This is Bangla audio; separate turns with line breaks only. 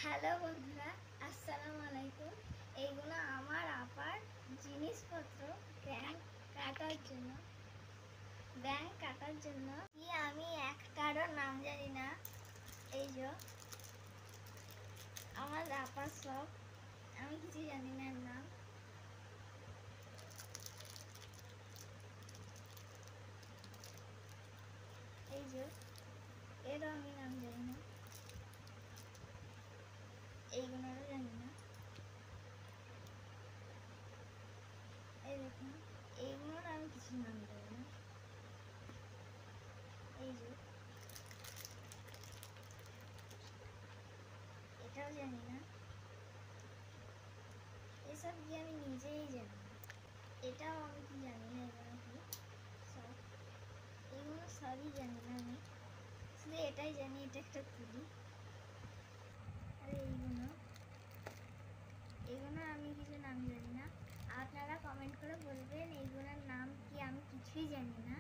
হ্যালো বন্ধুরা, আসসালামু আলাইকুম। এইগুলো আমার আপার জিনিসপত্র ব্যাংক কাটার জন্য কি আমি একটারও নাম জানি না। এই যে আমার আপার সব, আমি কিছু জানি না এর নাম। এই যে এরও আমি নাম জানি না, এইগুলোরও জানি না। এই দেখুন, এইগুলোর আমি কিছু নাম জানি না। এই যে এটাও জানি না। এসব কি আমি নিজেই জানি না। এটাও আমি কি জানি না, এগুলো কি সব, এগুলো সবই জানি না আমি। শুধু এটাই জানি, এটা একটা তুলি। আর এইগুলো আমি কিছু নাম জানি না। আপনারা কমেন্ট করে বলবেন এইগুলোর নাম কি, আমি কিছুই জানি না।